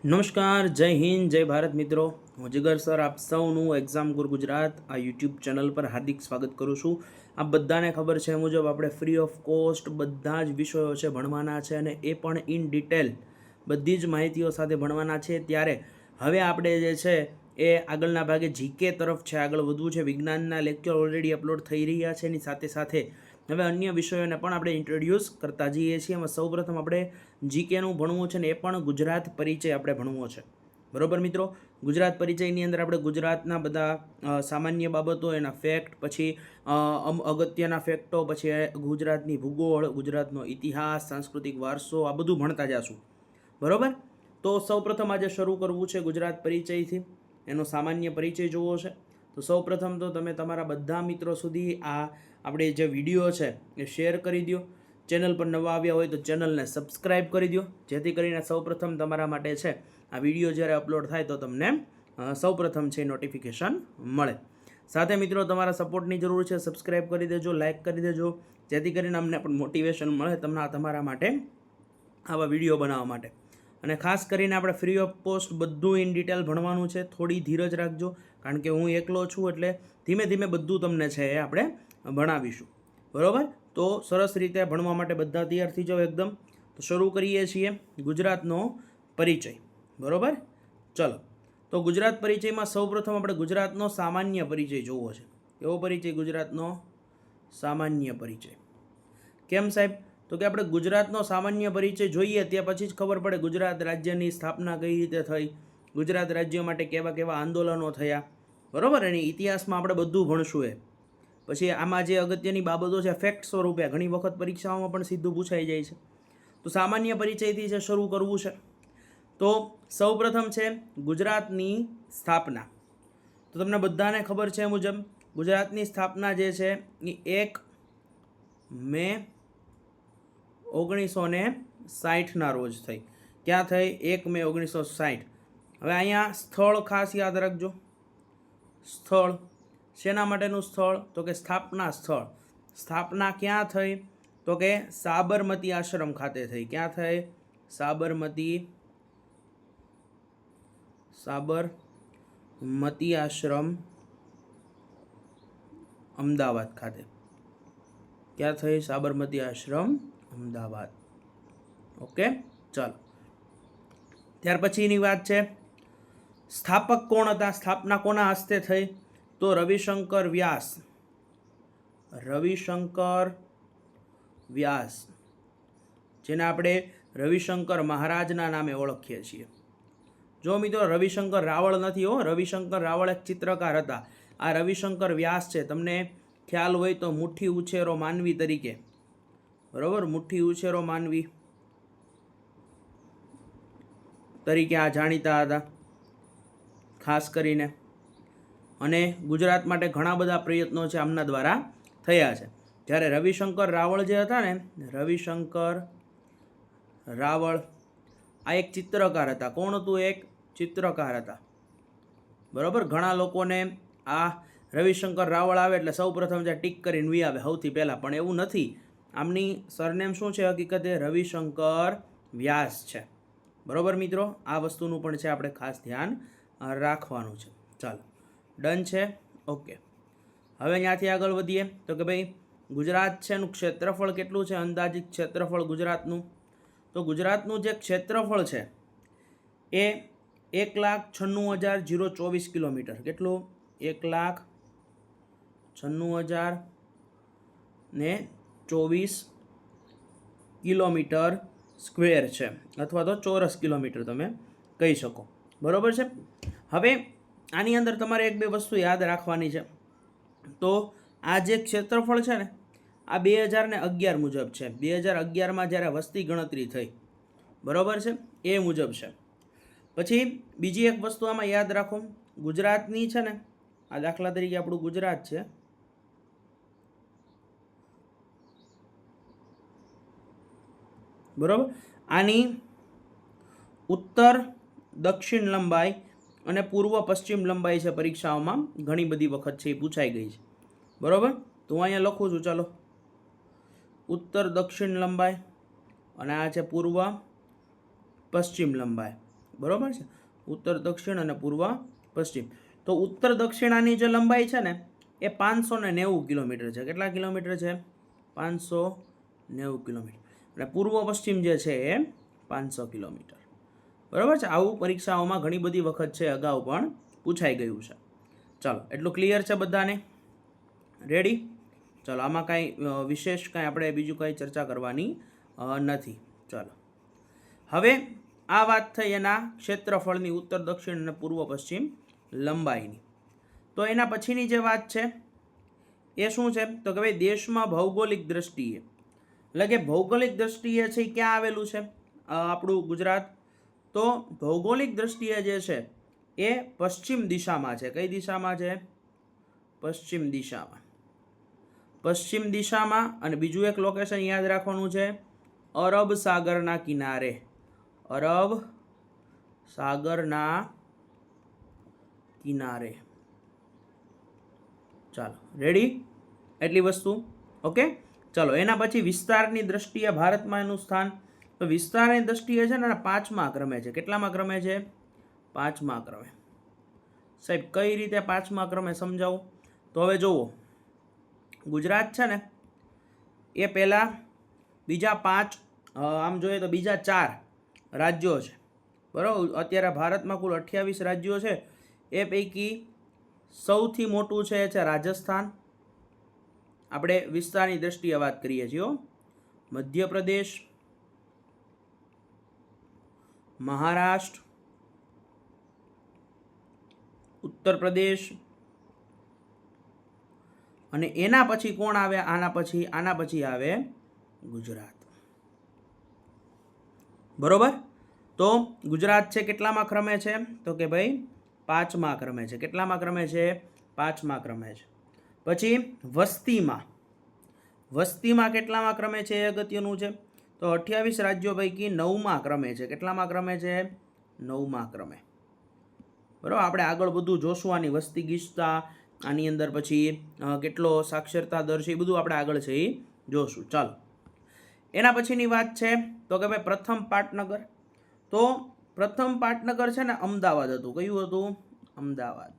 નમસ્કાર, જય હિન્દ, જય ભારત મિત્રો. હું જીગર સર આપ સૌનું એક્ઝામ ગુરુ ગુજરાત આ યુટ્યુબ ચેનલ પર હાર્દિક સ્વાગત કરું છું. આપ બધાને ખબર છે મુજબ આપણે ફ્રી ઓફ કોસ્ટ બધા જ વિષયો છે ભણવાના છે, અને એ પણ ઇન ડિટેલ બધી જ માહિતીઓ સાથે ભણવાના છે. ત્યારે હવે આપણે જે છે એ આગળના ભાગે જીકે તરફ છે આગળ વધવું છે. વિજ્ઞાનના લેક્ચર ઓલરેડી અપલોડ થઈ રહ્યા છે, એની સાથે સાથે હવે અન્ય વિષયોને પણ આપણે ઇન્ટ્રોડ્યુસ કરતા જઈએ છીએ. એમાં સૌપ્રથમ આપણે જીકેનું ભણવું છે ને એ પણ ગુજરાત પરિચય આપણે ભણવો છે. બરોબર મિત્રો, ગુજરાત પરિચયની અંદર આપણે ગુજરાતના બધા સામાન્ય બાબતો, એના ફેક્ટ, પછી અગત્યના ફેક્ટો, પછી ગુજરાતની ભૂગોળ, ગુજરાતનો ઇતિહાસ, સાંસ્કૃતિક વારસો, આ બધું ભણતા જશું. બરોબર, તો સૌપ્રથમ આજે શરૂ કરવું છે ગુજરાત પરિચયથી. એનો સામાન્ય પરિચય જોવો છે તો સૌપ્રથમ તો તમે તમારા બધા મિત્રો સુધી આ આપણે જે વિડીયો છે એ શેર કરી દો. ચેનલ પર નવા આવ્યા હોય તો ચેનલને સબસ્ક્રાઈબ કરી દો, જેથી કરીને સૌપ્રથમ તમારા માટે છે આ વિડીયો જ્યારે અપલોડ થાય તો તમને સૌપ્રથમ છે નોટિફિકેશન મળે. સાથે મિત્રો તમારા સપોર્ટની જરૂર છે. સબસ્ક્રાઈબ કરી દેજો, લાઇક કરી દેજો, જેથી કરીને અમને પણ મોટિવેશન મળે તમારા માટે આવા વિડીયો બનાવવા માટે. અને ખાસ કરીને આપણે ફ્રી ઓફ કોસ્ટ બધું ઇન ડિટેલ ભણવાનું છે. થોડી ધીરજ રાખજો, કારણ કે હું એકલો છું, એટલે ધીમે ધીમે બધું તમને છે એ આપણે ભણાવીશું. બરાબર, તો સરસ રીતે ભણવા માટે બધા તૈયાર થઈ જાઓ એકદમ. તો શરૂ કરીએ છીએ ગુજરાતનો પરિચય. બરાબર, ચલો. તો ગુજરાત પરિચયમાં સૌપ્રથમ આપણે ગુજરાતનો સામાન્ય પરિચય જોવો છે. એવો પરિચય ગુજરાતનો સામાન્ય પરિચય. કેમ સાહેબ? તો કે આપણે ગુજરાતનો સામાન્ય પરિચય જોઈએ ત્યાં પછી જ ખબર પડે ગુજરાત રાજ્યની સ્થાપના કઈ રીતે થઈ, ગુજરાત રાજ્ય માટે કેવા કેવા આંદોલનો થયા. બરાબર, એની ઇતિહાસમાં આપણે બધું ભણશું. એ પછી આમાં જે અગત્યની બાબતો છે ફેક્ટ સ્વરૂપે ઘણી વખત પરીક્ષાઓમાં પણ સીધું પૂછાઈ જાય છે. તો સામાન્ય પરિચયથી છે શરૂ કરવું છે. તો સૌપ્રથમ છે ગુજરાતની સ્થાપના. તો તમને બધાને ખબર છે મુજબ ગુજરાતની સ્થાપના જે છે એ 1 મે 1960 રોજ થઈ. ક્યાં થઈ? 1 મે 1960. હવે અહીંયા સ્થળ ખાસ યાદ રાખજો. સ્થળ શેના માટેનું સ્થળ? તો કે સ્થાપના સ્થળ. સ્થાપના ક્યાં થઈ? તો કે સાબરમતી આશ્રમ ખાતે થઈ. ક્યાં થઈ? સાબરમતી આશ્રમ અમદાવાદ ખાતે. ક્યાં થઈ? સાબરમતી આશ્રમ અમદાવાદ. ઓકે, ચાલો. ત્યાર પછીની વાત છે સ્થાપક કોણ હતા, સ્થાપના કોના હસ્તે થઈ? તો રવિશંકર વ્યાસ. રવિશંકર વ્યાસ, જેને આપણે રવિશંકર મહારાજના નામે ઓળખીએ છીએ. જો મિત્રો, રવિશંકર રાવળ નથી હો. રવિશંકર રાવળ એક ચિત્રકાર હતા. આ રવિશંકર વ્યાસ છે. તમને ખ્યાલ હોય તો મુઠ્ઠી ઉછેરો માનવી તરીકે, બરાબર, મુઠ્ઠી ઉછેરો માનવી તરીકે આ જાણીતા હતા ખાસ કરીને. અને ગુજરાત માટે ઘણા બધા પ્રયત્નો છે આમના દ્વારા થયા છે. જ્યારે રવિશંકર રાવળ જે હતા ને, રવિશંકર રાવળ આ એક ચિત્રકાર હતા. કોણ હતું? એક ચિત્રકાર હતા. બરાબર, ઘણા લોકોને આ રવિશંકર રાવળ આવે એટલે સૌ પ્રથમ જે ટીક કરીને વી આવે સૌથી પહેલાં, પણ એવું નથી. આમની સરનેમ શું છે? હકીકતે રવિશંકર વ્યાસ છે. બરાબર મિત્રો, આ વસ્તુનું પણ છે આપણે ખાસ ધ્યાન રાખવાનું છે. ચાલો, ડન છે. ઓકે, હવે ત્યાંથી આગળ વધીએ તો કે ભાઈ ગુજરાત છે એનું ક્ષેત્રફળ કેટલું છે? અંદાજિત ક્ષેત્રફળ ગુજરાતનું. તો ગુજરાતનું જે ક્ષેત્રફળ છે એ 1,96,024 કિલોમીટર. કેટલું? 1,96,024 કિલોમીટર સ્ક્વેર છે, અથવા તો ચોરસ કિલોમીટર તમે કહી શકો. બરાબર છે. હવે આની અંદર તમારે એક બે વસ્તુ યાદ રાખવાની છે. તો આ જે ક્ષેત્રફળ છે ને, આ 2011 મુજબ છે. 2011માં જ્યારે વસ્તી ગણતરી થઈ, બરાબર છે, એ મુજબ છે. પછી બીજી એક વસ્તુ આમાં યાદ રાખો, ગુજરાતની છે ને, આ દાખલા તરીકે આપણું ગુજરાત છે, બરાબર, આની ઉત્તર દક્ષિણ લંબાઈ અને પૂર્વ પશ્ચિમ લંબાઈ છે. પરીક્ષાઓમાં ઘણી બધી વખત છે એ પૂછાઈ ગઈ છે. બરાબર, તો હું અહીંયા લખું છું. ચાલો, ઉત્તર દક્ષિણ લંબાઈ અને આ છે પૂર્વ પશ્ચિમ લંબાઈ. બરાબર છે, ઉત્તર દક્ષિણ અને પૂર્વ પશ્ચિમ. તો ઉત્તર દક્ષિણાની જે લંબાઈ છે ને એ 590 કિલોમીટર છે. કેટલા કિલોમીટર છે? 590 કિલોમીટર. અને પૂર્વ પશ્ચિમ જે છે એ 500 કિલોમીટર. બરાબર છે. આવું પરીક્ષાઓમાં ઘણી બધી વખત છે અગાઉ પણ પૂછાઈ ગયું છે. ચાલો, એટલું ક્લિયર છે બધાને? રેડી? ચાલો, આમાં કાંઈ વિશેષ કાંઈ આપણે બીજું કાંઈ ચર્ચા કરવાની નથી. ચાલો, હવે આ વાત થઈ એના ક્ષેત્રફળની, ઉત્તર દક્ષિણ અને પૂર્વ પશ્ચિમ લંબાઈની. તો એના પછીની જે વાત છે એ શું છે? તો કે ભાઈ દેશમાં ભૌગોલિક દ્રષ્ટિએ, એટલે કે ભૌગોલિક દ્રષ્ટિએ છે એ ક્યાં આવેલું છે આપણું ગુજરાત? તો ભૌગોલિક દ્રષ્ટિએ જે છે એ પશ્ચિમ દિશામાં છે. કઈ દિશામાં છે? પશ્ચિમ દિશામાં. પશ્ચિમ દિશામાં. અને બીજું એક લોકેશન યાદ રાખવાનું છે, અરબ સાગરના કિનારે. અરબ સાગરના કિનારે. ચાલો, રેડી? એટલી વસ્તુ ઓકે. ચાલો, એના પછી વિસ્તારની દ્રષ્ટિએ ભારતમાં એનું સ્થાન. તો વિસ્તારની દ્રષ્ટિએ છે ને 5મા ક્રમે છે. કેટલામાં ક્રમે છે? 5મા ક્રમે. સાહેબ કઈ રીતે 5મા ક્રમે સમજાવું? તો હવે જુઓ, ગુજરાત છે ને એ પહેલાં બીજા 5, આમ જોઈએ તો બીજા 4 રાજ્યો છે. બરાબર? અત્યારે ભારતમાં કુલ 28 રાજ્યો છે. એ પૈકી સૌથી મોટું છે એ છે રાજસ્થાન. આપણે વિસ્તારની દ્રષ્ટિએ વાત કરીએ છીએ. મધ્યપ્રદેશ, મહારાષ્ટ્ર, ઉત્તર પ્રદેશ, અને એના પછી કોણ આવે? આના પછી આવે ગુજરાત. બરોબર? તો ગુજરાત છે કેટલામાં ક્રમે છે? તો કે ભાઈ 5મા ક્રમે છે. કેટલામાં ક્રમે છે? 5મા ક્રમે છે. પછી વસ્તીમાં કેટલામાં ક્રમે છે? એ અગત્યનું છે. તો 28 રાજ્યો પૈકી 9મા ક્રમે છે. કેટલામાં ક્રમે છે? 9મા ક્રમે. બરાબર? આપણે આગળ બધું જોશું, આની વસ્તી ગીચતા, આની અંદર પછી કેટલો સાક્ષરતા દર છે, એ બધું આપણે આગળ છે એ જોશું. ચાલો, એના પછીની વાત છે તો કે ભાઈ પ્રથમ પાટનગર. તો પ્રથમ પાટનગર છે ને અમદાવાદ હતું. કયું હતું? અમદાવાદ.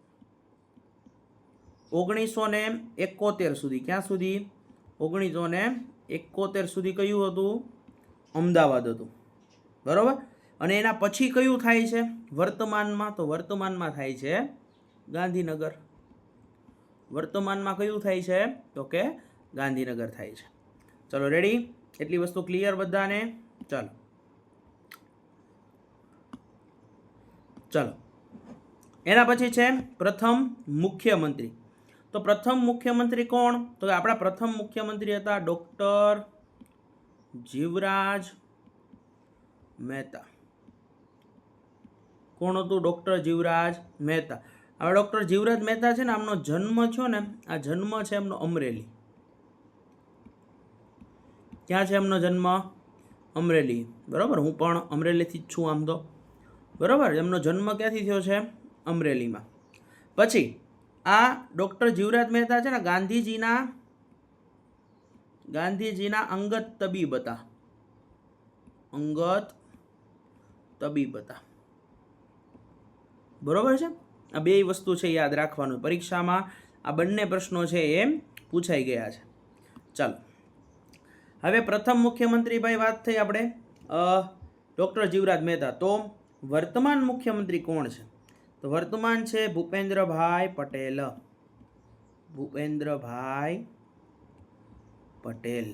1971 સુધી. ક્યાં સુધી? 1971 સુધી કયું હતું? અમદાવાદ હતું. બરાબર? અને એના પછી કયું થાય છે વર્તમાનમાં? તો વર્તમાનમાં થાય છે ગાંધીનગર. વર્તમાનમાં કયું થાય છે? તો કે ગાંધીનગર થાય છે. ચલો, રેડી? એટલી વસ્તુ ક્લિયર બધાને? ચાલો, એના પછી છે પ્રથમ મુખ્યમંત્રી. તો પ્રથમ મુખ્યમંત્રી કોણ? તો આપણા પ્રથમ મુખ્યમંત્રી હતા ડૉક્ટર જીવરાજ મહેતા. કોણ હતું? ડૉક્ટર જીવરાજ મહેતા. હવે ડૉક્ટર જીવરાજ મહેતા છે ને, આમનો જન્મ થયો ને, આ જન્મ છે એમનો અમરેલી. ક્યાં છે એમનો જન્મ? અમરેલી. બરાબર? હું પણ અમરેલીથી જ છું આમ તો. બરાબર? એમનો જન્મ ક્યાંથી થયો છે? અમરેલીમાં. પછી આ ડૉક્ટર જીવરાજ મહેતા છે ને ગાંધીજીના અંગત તબીબ હતા. અંગત તબીબ હતા. બરોબર છે? આ બે વસ્તુ છે યાદ રાખવાનું. પરીક્ષામાં આ બંને પ્રશ્નો છે એ પૂછાઈ ગયા છે. ચાલો, હવે પ્રથમ મુખ્યમંત્રી ભાઈ વાત થઈ આપણે ડૉક્ટર જીવરાજ મહેતા. તો વર્તમાન મુખ્યમંત્રી કોણ છે? તો વર્તમાન છે ભૂપેન્દ્રભાઈ પટેલ. ભૂપેન્દ્રભાઈ પટેલ.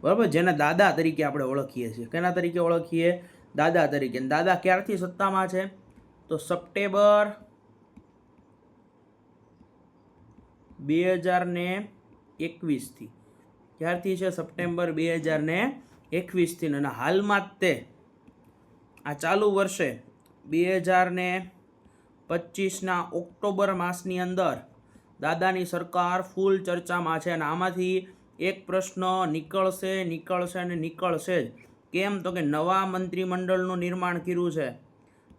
બરાબર? જેના દાદા તરીકે આપણે ઓળખીએ છીએ. કેના તરીકે ઓળખીએ? દાદા તરીકે. દાદા ક્યારથી સત્તામાં છે? તો સપ્ટેમ્બર 2021થી. ક્યારથી છે? સપ્ટેમ્બર 2021થી. અને હાલમાં જ તે આ ચાલુ વર્ષે 2025ના ઓક્ટોબર માસની અંદર દાદાની સરકાર ફૂલ ચર્ચામાં છે. અને આમાંથી એક પ્રશ્ન નીકળશે જ. કેમ? તો કે નવા મંત્રીમંડળનું નિર્માણ કર્યું છે.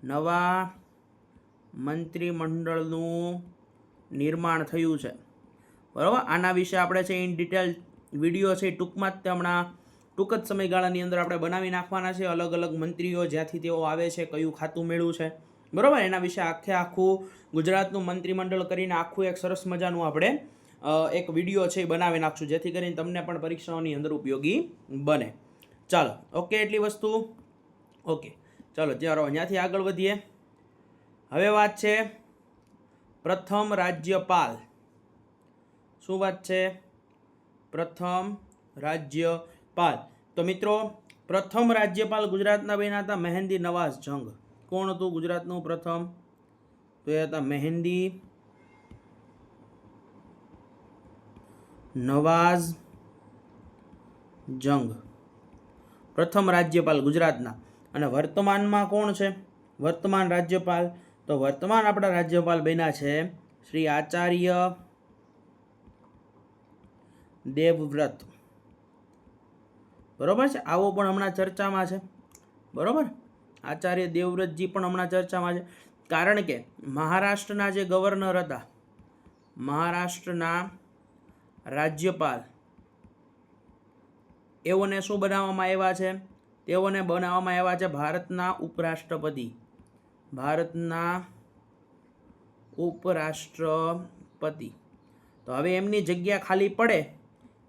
નવા મંત્રીમંડળનું નિર્માણ થયું છે. બરાબર? આના વિશે આપણે છે ઇન ડિટેલ વિડીયો છે ટૂંકમાં જ હમણાં ટૂંક જ સમયગાળાની અંદર આપણે બનાવી નાખવાના છે. અલગ અલગ મંત્રીઓ જ્યાંથી તેઓ આવે છે, કયું ખાતું મેળવું છે, બરાબર, એના વિશે આખું ગુજરાતનું મંત્રીમંડળ કરીને આખું એક સરસ મજાનું આપણે એક વિડીયો છે એ બનાવી નાખશું, જેથી કરીને તમને પણ પરીક્ષાઓની અંદર ઉપયોગી બને. ચાલો, ઓકે, એટલી વસ્તુ ઓકે. ચાલો ત્યાંથી આગળ વધીએ. હવે વાત છે પ્રથમ રાજ્યપાલ. શું વાત છે? પ્રથમ રાજ્યપાલ. તો મિત્રો, પ્રથમ રાજ્યપાલ ગુજરાતના બન્યા હતા મહેંદી નવાઝ જંગ. કોણ હતું ગુજરાતનું પ્રથમ? તો એ હતા મહેંદી નવાઝ જંગ, પ્રથમ રાજ્યપાલ ગુજરાતના. અને વર્તમાનમાં કોણ છે વર્તમાન રાજ્યપાલ? તો વર્તમાન આપણા રાજ્યપાલ બન્યા છે શ્રી આચાર્ય દેવવ્રત. બરોબર છે, આવો પણ હમણાં ચર્ચામાં છે. બરોબર, આચાર્ય દેવવ્રતજી પણ હમણાં ચર્ચામાં છે. કારણ કે મહારાષ્ટ્રના જે ગવર્નર હતા, મહારાષ્ટ્રના રાજ્યપાલ, એઓને શું બનાવવામાં આવ્યા છે? તેઓને બનાવવામાં આવ્યા છે ભારતના ઉપરાષ્ટ્રપતિ. ભારતના ઉપરાષ્ટ્રપતિ. તો હવે એમની જગ્યા ખાલી પડે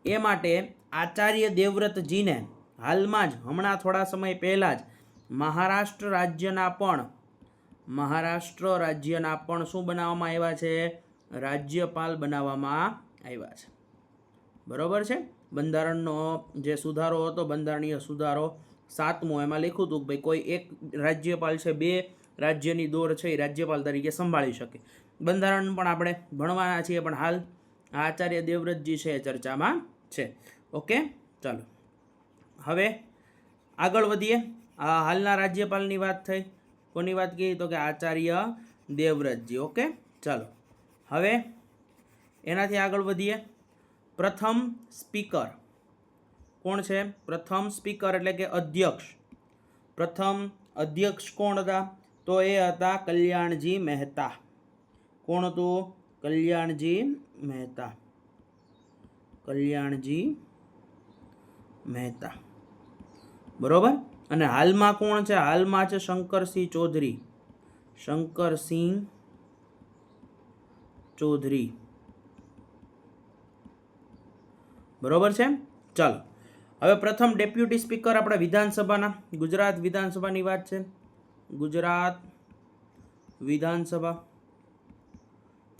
એ માટે આચાર્ય દેવવ્રતજીને હાલમાં જ, હમણાં થોડા સમય પહેલાં જ મહારાષ્ટ્ર રાજ્યના પણ શું બનાવવામાં આવ્યા છે? રાજ્યપાલ બનાવવામાં આવ્યા છે. બરોબર છે. બંધારણનો જે સુધારો હતો, બંધારણીય સુધારો 7મો, એમાં લખ્યું હતું કે ભાઈ કોઈ એક રાજ્યપાલ છે, 2 રાજ્યની દોર છે એ રાજ્યપાલ તરીકે સંભાળી શકે. બંધારણ પણ આપણે ભણવાના છીએ, પણ હાલ આચાર્ય દેવવ્રતજી છે એ ચર્ચામાં છે. ઓકે, ચાલો હવે આગળ વધીએ. હાલના રાજ્યપાલની વાત થઈ. કોની વાત કરી? તો કે આચાર્ય દેવવ્રતજી. ઓકે, ચાલો હવે એનાથી આગળ વધીએ. પ્રથમ સ્પીકર કોણ છે? પ્રથમ સ્પીકર એટલે કે અધ્યક્ષ. પ્રથમ અધ્યક્ષ કોણ હતા? તો એ હતા કલ્યાણજી મહેતા. કોણ હતું? કલ્યાણજી મહેતા. કલ્યાણજી મહેતા. બરોબર. અને હાલમાં કોણ છે? હાલમાં છે શંકરસિંહ ચૌધરી. શંકરસિંહ ચૌધરી. બરોબર છે. ચાલો હવે પ્રથમ ડેપ્યુટી સ્પીકર આપણે વિધાનસભાના, ગુજરાત વિધાનસભાની વાત છે. ગુજરાત વિધાનસભા.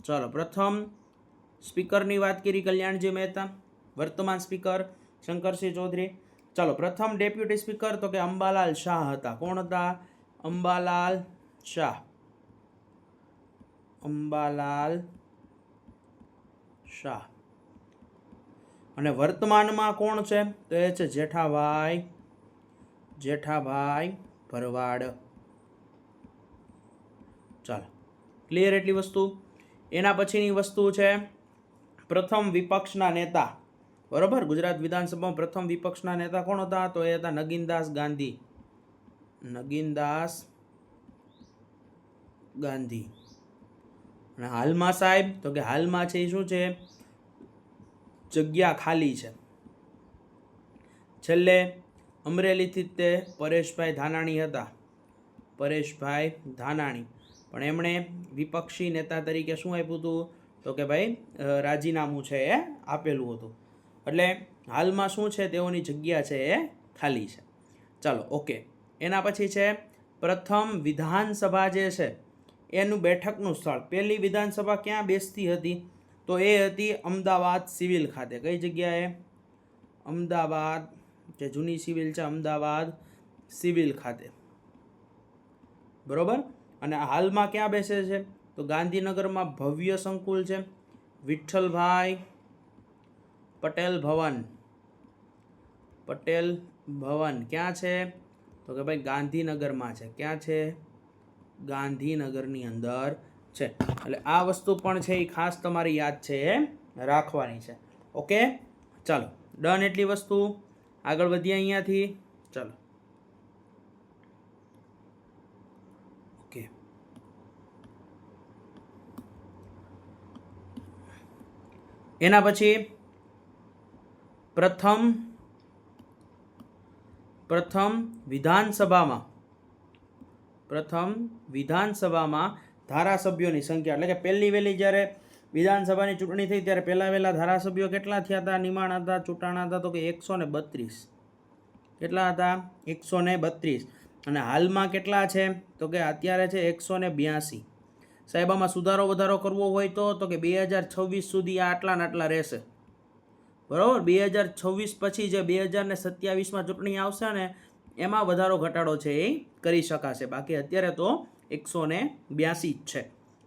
ચાલો, પ્રથમ સ્પીકરની વાત કરી કલ્યાણજી મહેતા, વર્તમાન સ્પીકર શંકરસિંહ ચૌધરી. ચાલો, પ્રથમ ડેપ્યુટી સ્પીકર તો કે અંબાલાલ શાહ હતા. કોણ હતા? અંબાલાલ શાહ. અંબાલાલ શાહ. અને વર્તમાનમાં કોણ છે? તો એ છે જેઠાભાઈ ભરવાડ. ચાલો, ક્લિયર એટલી વસ્તુ. એના પછીની વસ્તુ છે પ્રથમ વિપક્ષના નેતા. બરોબર, ગુજરાત વિધાનસભામાં પ્રથમ વિપક્ષના નેતા કોણ હતા? તો એ હતા નગીનદાસ ગાંધી. નગીનદાસ ગાંધી. અને હાલમાં સાહેબ, તો કે હાલમાં છે એ શું છે? જગ્યા ખાલી છે. છેલ્લે અમરેલીથી તે પરેશભાઈ ધાનાણી હતા. પરેશભાઈ ધાનાણી. પણ એમણે વિપક્ષી નેતા તરીકે શું આપ્યું હતું? તો કે ભાઈ રાજીનામું છે એ આપેલું હતું. એટલે હાલમાં શું છે? તેઓની જગ્યા છે એ ખાલી છે. ચાલો, ઓકે. એના પછી છે પ્રથમ વિધાનસભા જે છે એનું બેઠકનું સ્થળ. પહેલી વિધાનસભા ક્યાં બેસતી હતી? તો એ હતી અમદાવાદ સિવિલ ખાતે. કઈ જગ્યાએ? અમદાવાદ, જે જૂની સિવિલ છે અમદાવાદ સિવિલ ખાતે. બરોબર. અને હાલમાં ક્યાં બેસે છે? તો ગાંધીનગરમાં ભવ્ય સંકુલ છે, વિઠ્ઠલભાઈ પટેલ ભવન. પટેલ ભવન ક્યાં છે? તો કે ભાઈ ગાંધીનગરમાં છે. ક્યાં છે? ગાંધીનગરની અંદર છે. એટલે આ વસ્તુ પણ છે એ ખાસ તમારી યાદ છે એ રાખવાની છે. ઓકે, ચાલો, ડન એટલી વસ્તુ. આગળ વધીએ અહીંયાથી. ચાલો, ઓકે. એના પછી પ્રથમ પ્રથમ વિધાનસભામાં ધારાસભ્યોની સંખ્યા, એટલે કે પહેલી વહેલી જ્યારે વિધાનસભાની ચૂંટણી થઈ ત્યારે વહેલા ધારાસભ્યો કેટલા થયા હતા, નિમાણ હતા, ચૂંટાણા હતા? તો કે 132. કેટલા હતા? 132. અને હાલમાં કેટલા છે? તો કે અત્યારે છે 182. સાહેબ આમાં સુધારો વધારો કરવો હોય તો કે 2026 સુધી આ આટલા ને આટલા રહેશે, બરાબર. 2026 પછી જે 2027માં ચૂંટણી આવશે ને એમાં વધારો ઘટાડો છે એ કરી શકાશે, બાકી અત્યારે તો 182 જ છે,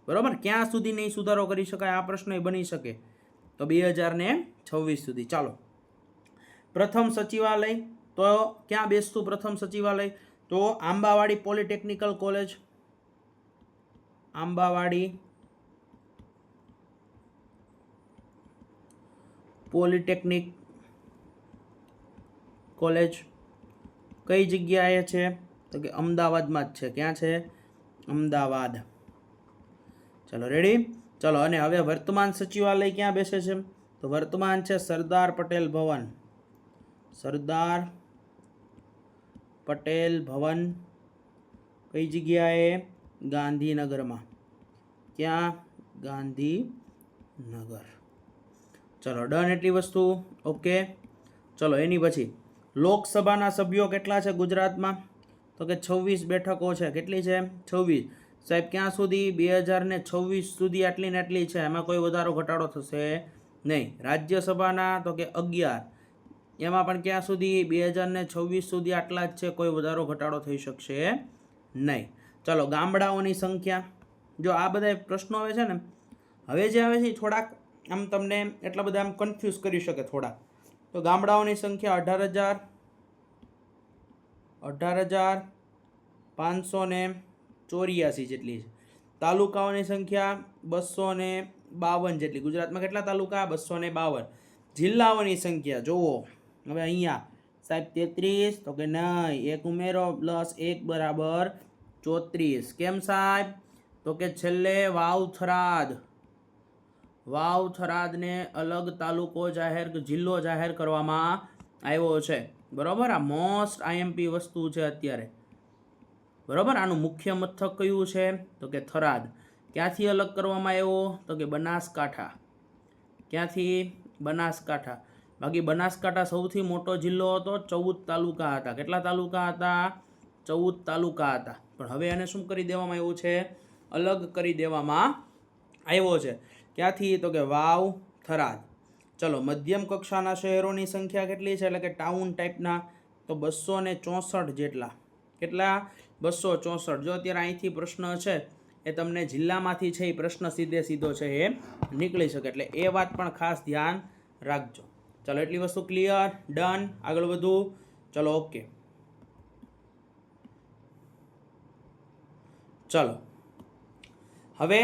બરાબર. ક્યાં સુધી નહીં સુધારો કરી શકાય આ પ્રશ્ન બની શકે? તો 2026 સુધી. ચાલો, પ્રથમ સચિવાલય તો ક્યાં બેસતું? પ્રથમ સચિવાલય તો આંબાવાડી પોલિટેકનિકલ કોલેજ, આંબાવાડી પોલિટેકનિક કોલેજ કઈ જગ્યાએ છે? તો કે અમદાવાદમાં જ છે. ક્યાં છે? અમદાવાદ. ચલો રેડી. ચલો, અને હવે વર્તમાન સચિવાલય ક્યાં બેસે છે? તો વર્તમાન છે સરદાર પટેલ ભવન. સરદાર પટેલ ભવન કઈ જગ્યાએ? ગાંધીનગરમાં. ક્યાં? ગાંધીનગર. ચલો ડન, એટલી વસ્તુ ઓકે. ચલો એની પછી લોકસભાના સભ્યો કેટલા છે ગુજરાતમાં? તો કે 26 બેઠકો છે. કેટલી છે? 26. સાહેબ ક્યાં સુધી? 2026 સુધી આટલી ને આટલી છે, એમાં કોઈ વધારો ઘટાડો થશે નહીં. રાજ્યસભાના તો કે 11, એમાં પણ ક્યાં સુધી? 2026 સુધી આટલા જ છે, કોઈ વધારો ઘટાડો થઈ શકશે નહીં. ચલો ગામડાઓની સંખ્યા, જો આ બધા પ્રશ્નો આવે છે ને હવે જે આવે છે થોડાક આમ તમને એટલા બધા આમ કન્ફ્યુઝ કરી શકે થોડાક. તો ગામડાઓની સંખ્યા 18,584 જેટલી છે. તાલુકાઓની સંખ્યા 252 જેટલી. ગુજરાતમાં કેટલા તાલુકા? 252. જિલ્લાઓની સંખ્યા જુઓ હવે અહીંયા સાહેબ 33, તો કે નહીં, એક ઉમેરો પ્લસ 1 બરાબર 34. કેમ સાહેબ? તો કે છેલ્લે વાવ-થરાદને અલગ તાલુકો જાહેર, જિલ્લો જાહેર કરવામાં આવ્યો છે, બરાબર. આ મોસ્ટ આઈએમપી વસ્તુ છે અત્યારે, બરાબર. આનું મુખ્ય મથક કયું છે? તો કે થરાદ. ક્યાંથી અલગ કરવામાં આવ્યો? તો કે બનાસકાંઠા. ક્યાંથી? બનાસકાંઠા. બાકી બનાસકાંઠા સૌથી મોટો જિલ્લો હતો, 14 તાલુકા હતા. કેટલા તાલુકા હતા? 14 તાલુકા હતા. પણ હવે એને શું કરી દેવામાં આવ્યું છે? અલગ કરી દેવામાં આવ્યો છે. ક્યાંથી? તો કે વાવ થરાદ. ચલો મધ્યમ કક્ષાના શહેરોની સંખ્યા કેટલી છે? એટલે કે ટાઉન ટાઈપના, તો 264 જેટલા. કેટલા? 264. જો અત્યારે અહીંથી પ્રશ્ન છે એ તમને જિલ્લામાંથી છે એ પ્રશ્ન સીધો છે એ નીકળી શકે, એટલે એ વાત પણ ખાસ ધ્યાન રાખજો. ચલો એટલી વસ્તુ ક્લિયર. ડન. આગળ વધુ. ચલો ઓકે. ચલો હવે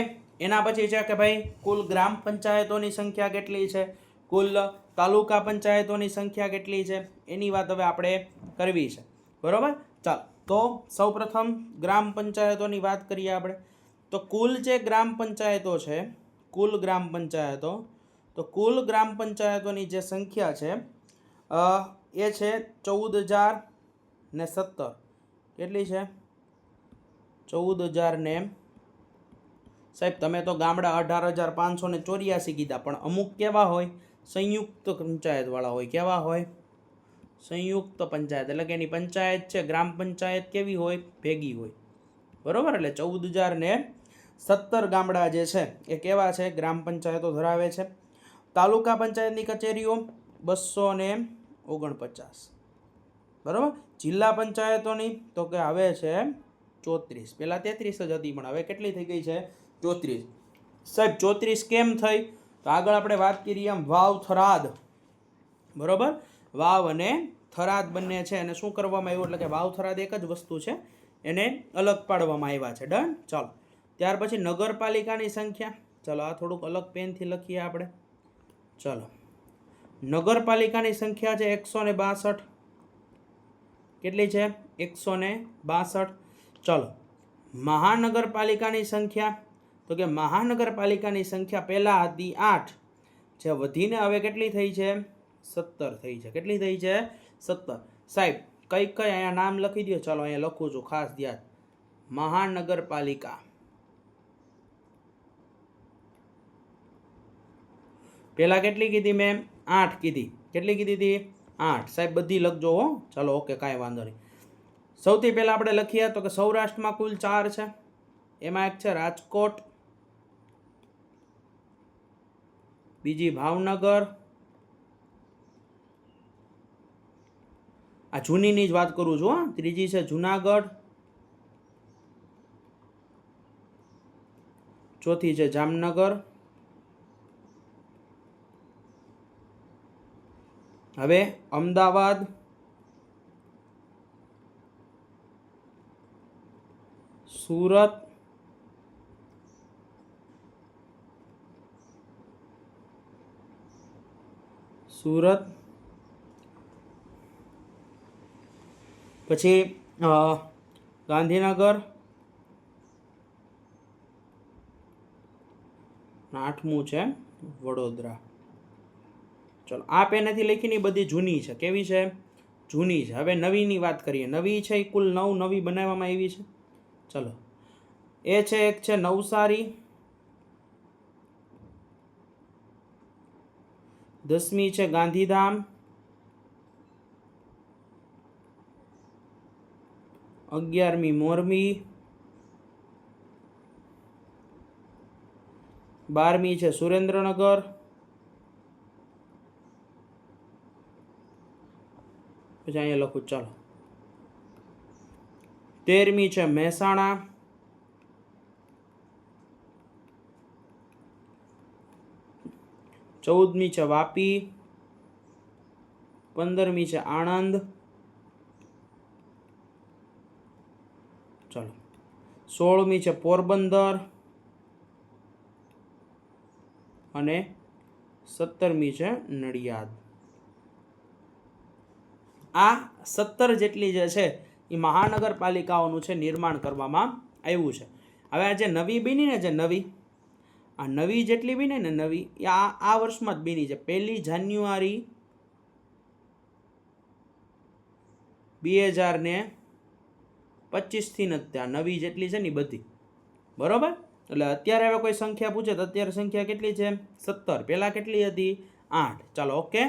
એના પછી છે કે ભાઈ કુલ ગ્રામ પંચાયતોની સંખ્યા કેટલી છે, કુલ તાલુકા પંચાયતોની સંખ્યા કેટલી છે, એની વાત હવે આપણે કરવી છે, બરાબર. ચાલો તો સૌપ્રથમ ગ્રામ પંચાયતોની વાત કરીએ આપણે. તો કુલ જે ગ્રામ પંચાયતો છે, કુલ ગ્રામ પંચાયતોની જે સંખ્યા છે એ છે 14,017. કેટલી છે? 14,000. સાહેબ તમે તો ગામડા 18,584 કીધા, પણ અમુક કેવા હોય? સંયુક્ત પંચાયતવાળા હોય. કેવા હોય? સંયુક્ત પંચાયત, એટલે કે એની પંચાયત છે ગ્રામ પંચાયત કેવી હોય? ભેગી હોય, બરાબર. એટલે 14,017 ગામડા જે છે એ કેવા છે? ગ્રામ પંચાયતો ધરાવે છે. તાલુકા પંચાયતની કચેરીઓ 249, બરાબર. જિલ્લા પંચાયતોની તો કે હવે છે 34. પહેલાં 33 જ હતી, પણ હવે કેટલી થઈ ગઈ છે? 34. સાહેબ 34 કેમ થઈ? તો આગળ આપણે વાત કરીએ એમ વાવ થરાદ, બરાબર. વાવ અને થરાદ બંને છે એને શું કરવામાં આવ્યું? એટલે કે વાવ થરાદ એક જ વસ્તુ છે, એને અલગ પાડવામાં આવ્યા છે. ડન. ચાલો ત્યાર પછી નગરપાલિકાની સંખ્યા, ચલો આ થોડુંક અલગ પેનથી લખીએ આપણે. ચલો નગરપાલિકાની સંખ્યા છે 162. કેટલી છે? 162. ચલો મહાનગરપાલિકાની સંખ્યા, તો કે મહાનગરપાલિકાની સંખ્યા પહેલાં હતી 8, જે વધીને હવે કેટલી થઈ છે? 17 થઈ છે. કેટલી થઈ છે? 17. સાહેબ કઈ કઈ અહીંયા નામ લખી દો. ચાલો અહીંયા લખું છું, ખાસ ધ્યાન. મહાનગરપાલિકા. પહેલા કેટલી કીધી મેં? 8 કીધી. કેટલી કીધી હતી? 8. સાહેબ બધી લખજો હો. ચાલો ઓકે, કાંઈ વાંધો નહીં. સૌથી પહેલા આપણે લખીએ તો કે સૌરાષ્ટ્રમાં કુલ 4 છે. એમાં એક છે રાજકોટ, બીજી ભાવનગર, આ જૂનીની જ વાત કરું છું. ત્રીજી છે જુનાગઢ, ચોથી છે જામનગર. હવે અમદાવાદ, સુરત, પછી ગાંધીનગર, 8મું છે વડોદરા. ચલો આ પેનેથી લખીને બધી જૂની છે. કેવી છે? જૂની છે. હવે નવીની વાત કરીએ. નવી છે એ કુલ 9 નવી બનાવવામાં આવી છે. ચલો એ છે, એક છે નવસારી, 10મી છે ગાંધીધામ, 11મી મોરબી, 12મી છે સુરેન્દ્રનગર, પછી અહીંયા લખું. ચાલો 13મી છે મહેસાણા, 14મી છે વાપી, 15મી છે આણંદ, ચલો 16મી છે પોરબંદર અને 17મી છે નડિયાદ. આ 17 જેટલી જે છે એ મહાનગરપાલિકાઓનું છે નિર્માણ કરવામાં આવ્યું છે. હવે આ જે નવી બની ને, જે નવી આ નવી જેટલી બની ને નવી એ આ વર્ષમાં જ બની છે. 1 જાન્યુઆરી 2025 થી નથી આ નવી જેટલી છે ને બધી. બરોબર? એટલે અત્યારે હવે કોઈ સંખ્યા પૂછે તો અત્યારે સંખ્યા કેટલી છે? 17. પહેલાં કેટલી હતી? 8. ચાલો ઓકે.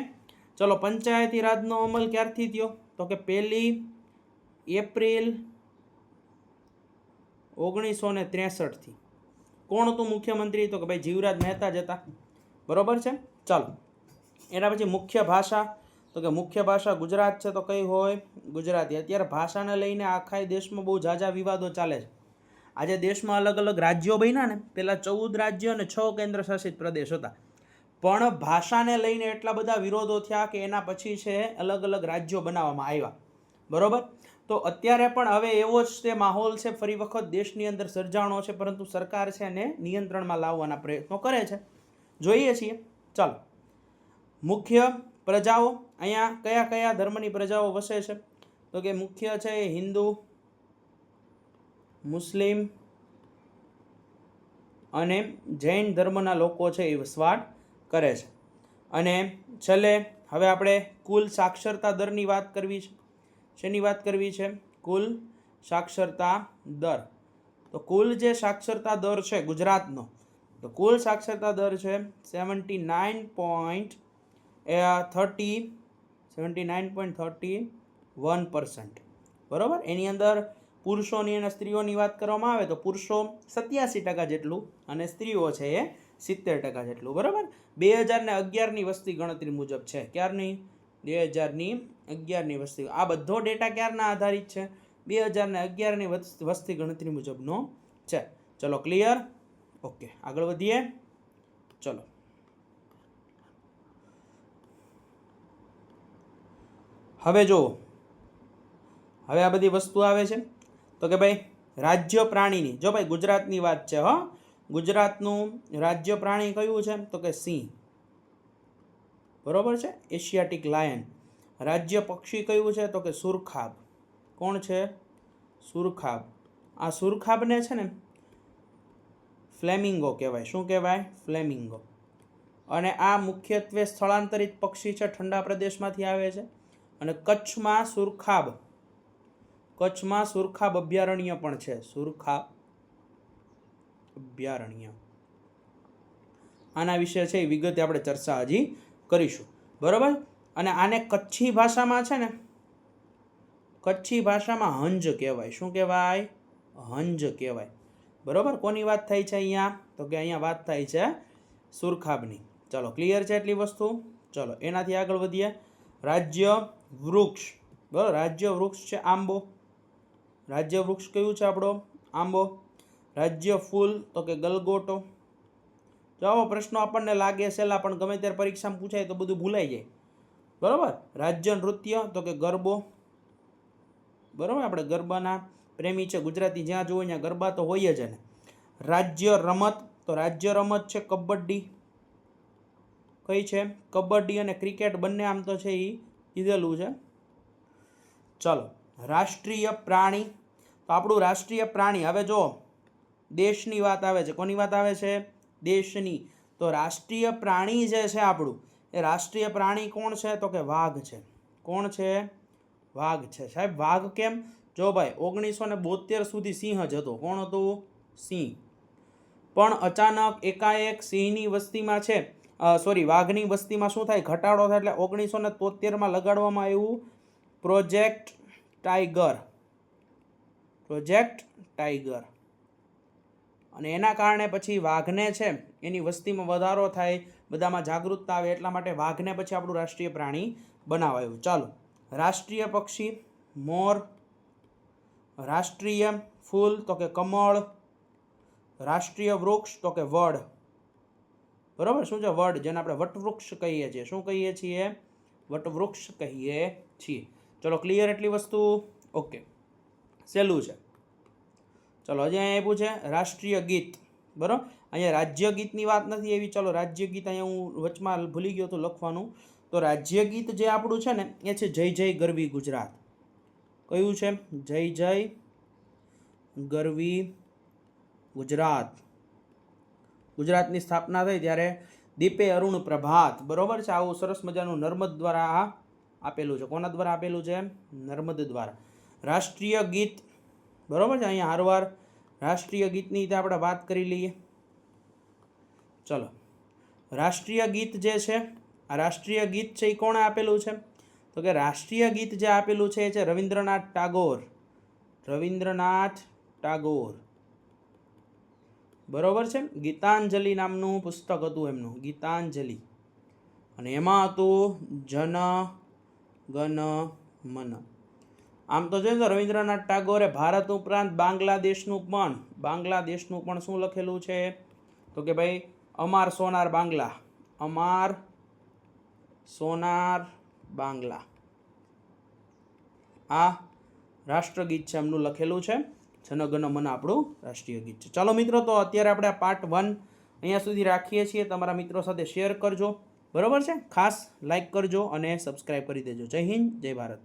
ચલો પંચાયતી રાજનો અમલ ક્યારથી થયો? તો કે 1 એપ્રિલ 1963 થી. કોણ હતું મુખ્યમંત્રી? તો કે ભાઈ જીવરાજ મહેતા જ હતા. બરોબર છે. ચાલો એના પછી મુખ્ય ભાષા, તો કે મુખ્ય ભાષા ગુજરાત છે તો કઈ હોય? ગુજરાતી. અત્યારે ભાષાને લઈને આખા દેશમાં બહુ ઝાઝા વિવાદો ચાલે છે. આજે દેશમાં અલગ અલગ રાજ્યો બન્યા ને, પહેલાં 14 રાજ્યો અને 6 કેન્દ્ર શાસિત પ્રદેશ હતા. પણ ભાષાને લઈને એટલા બધા વિરોધો થયા કે એના પછી છે અલગ અલગ રાજ્યો બનાવવામાં આવ્યા. બરોબર? તો અત્યારે પણ હવે એવો જ તે માહોલ છે, ફરી વખત દેશની અંદર સર્જાણો છે, પરંતુ સરકાર છે એને નિયંત્રણમાં લાવવાના પ્રયત્નો કરે છે. જોઈએ છીએ. ચાલો મુખ્ય પ્રજાઓ, અહીંયા કયા કયા ધર્મની પ્રજાઓ વસે છે? તો કે મુખ્ય છે એ હિન્દુ, મુસ્લિમ અને જૈન ધર્મના લોકો છે એ વસવાટ કરે છે. અને છેલ્લે હવે આપણે કુલ સાક્ષરતા દરની વાત કરવી છે. શેની વાત કરવી છે? કુલ સાક્ષરતા દર. તો કુલ જે સાક્ષરતા દર છે ગુજરાતનો, તો કુલ સાક્ષરતા દર છે 79.31%. બરાબર? એની અંદર પુરુષોની અને સ્ત્રીઓની વાત કરવામાં આવે તો પુરુષો 87% જેટલું અને સ્ત્રીઓ છે એ 70% જેટલું. બરાબર? 2011ની વસ્તી ગણતરી મુજબ છે. ક્યારની? 2011ની વસ્તી. આ બધો ડેટા ક્યારના આધારિત છે? 2011ની વસ્તી ગણતરી મુજબનો છે. ચલો ક્લિયર? ઓકે, આગળ વધીએ. ચલો હવે જુઓ, હવે આ બધી વસ્તુ આવે છે તો કે ભાઈ રાજ્ય પ્રાણીની, જો ભાઈ ગુજરાતની વાત છે. ગુજરાતનું રાજ્ય પ્રાણી કયું છે? તો કે સિંહ. બરોબર છે? Asiatic lion. રાજ્ય પક્ષી કયું છે? તો કે સુરખાબ. કોણ છે? સુરખાબ. આ સુરખાબને છે ને ફ્લેમિંગો કહેવાય. શું કહેવાય? ફ્લેમિંગો. અને આ મુખ્યત્વે સ્થળાંતરિત પક્ષી છે, ઠંડા પ્રદેશમાંથી આવે છે. અને કચ્છમાં સુરખાબ કચ્છમાં સુરખાબ અભયારણ્ય પણ છે, સુરખાબ અભયારણ્ય. આના વિશે છે એ વિગતે આપણે ચર્ચા હજી કરીશું, બરાબર. અને આને કચ્છી ભાષામાં છે ને, કચ્છી ભાષામાં હંજ કહેવાય. શું કહેવાય? હંજ કહેવાય, બરાબર. કોની વાત થાય છે અહીંયા? તો કે અહીંયા વાત થાય છે સુરખાબની. ચલો, ક્લિયર છે એટલી વસ્તુ? ચલો, એનાથી આગળ વધીએ. રાજ્ય વૃક્ષ, બરાબર. રાજ્ય વૃક્ષ છે આંબો. રાજ્ય વૃક્ષ કયું છે આપણો? આંબો. રાજ્ય ફૂલ તો કે ગલગોટો. જો આવો પ્રશ્નો આપણને લાગે સહેલા, પણ ગમે ત્યારે પરીક્ષામાં પૂછાય તો બધું ભૂલાઈ જાય, બરાબર. રાજ્ય નૃત્ય તો કે ગરબો, બરાબર. આપણે ગરબાના પ્રેમી છે ગુજરાતી, જ્યાં જોવો ત્યાં ગરબા તો હોય જ ને. રાજ્ય રમત તો રાજ્ય રમત છે કબડ્ડી. કઈ છે? કબડ્ડી. અને ક્રિકેટ બંને આમ તો છે એ કીધેલું છે. ચલો, રાષ્ટ્રીય પ્રાણી તો આપણું રાષ્ટ્રીય પ્રાણી, હવે જો દેશની વાત આવે છે. કોની વાત આવે છે? દેશની. તો રાષ્ટ્રીય પ્રાણી જે છે આપણું, એ રાષ્ટ્રીય પ્રાણી કોણ છે? તો કે વાઘ છે. કોણ છે? વાઘ છે. સાહેબ વાઘ કેમ? જો ભાઈ 1972 સુધી સિંહ જ હતો. કોણ હતું? સિંહ. પણ અચાનક એકાએક સિંહની વસ્તીમાં છે, સોરી, વાઘની વસ્તીમાં શું થાય? ઘટાડો થાય. એટલે 1973માં લગાડવામાં આવ્યું પ્રોજેક્ટ ટાઈગર. Project tiger. અને એના કારણે પછી વાઘને છે એની વસ્તીમાં વધારો થાય, બધામાં જાગૃતતા આવે, એટલા માટે વાઘને પછી આપણું રાષ્ટ્રીય પ્રાણી બનાવાયું. ચાલો, રાષ્ટ્રીય પક્ષી મોર. રાષ્ટ્રીય ફૂલ તો કે કમળ. રાષ્ટ્રીય વૃક્ષ તો કે વડ, બરાબર. શું છે? વડ, જેને આપણે વટવૃક્ષ કહીએ છીએ. શું કહીએ છીએ? વટવૃક્ષ કહીએ છીએ. ચલો, ક્લિયર એટલી વસ્તુ? ઓકે, સહેલું છે. ચલો, હજી અહીંયા આપ્યું છે રાષ્ટ્રીય ગીત, બરાબર. અહીંયા રાજ્ય ગીતની વાત નથી એવી. ચલો, રાજ્ય ગીત અહીંયા હું વચમાં ભૂલી ગયો હતું લખવાનું. તો રાજ્ય ગીત જે આપણું છે ને એ છે જય જય ગરવી ગુજરાત. કયું છે? જય જય ગરવી ગુજરાત. ગુજરાતની સ્થાપના થઈ ત્યારે દીપે અરુણ પ્રભાત, બરોબર છે. આવું સરસ મજાનું નર્મદ દ્વારા આપેલું છે. કોના દ્વારા આપેલું છે? નર્મદ દ્વારા. રાષ્ટ્રીય ગીત, બરોબર છે. અહીંયા હારવાર રાષ્ટ્રીય ગીતની આપણે વાત કરી લઈએ. ચલો, રાષ્ટ્રીય ગીત જે છે, આ રાષ્ટ્રીય ગીત છે એ કોણે આપેલું છે? તો કે રાષ્ટ્રીય ગીત જે આપેલું છે એ છે રવિન્દ્રનાથ ટાગોર. રવિન્દ્રનાથ ટાગોર, બરોબર છે. ગીતાંજલિ નામનું પુસ્તક હતું એમનું, ગીતાંજલિ. અને એમાં હતું જન ગણ મન. આમ તો જોઈએ તો રવિન્દ્રનાથ ટાગોરે ભારત ઉપરાંત બાંગ્લાદેશનું પણ શું લખેલું છે? તો કે ભાઈ અમાર સોનાર બાંગ્લા. અમાર સોનાર બાંગ્લા. આ રાષ્ટ્રગીત છે એમનું લખેલું છે. જનગણ મન આપણું રાષ્ટ્રીય ગીત છે. ચાલો મિત્રો, તો અત્યારે આપણે આ પાર્ટ 1 અહીંયા સુધી રાખીએ છીએ. તમારા મિત્રો સાથે શેર કરજો, બરોબર છે. ખાસ લાઈક કરજો અને સબસ્ક્રાઈબ કરી દેજો. જય હિન્દ, જય ભારત.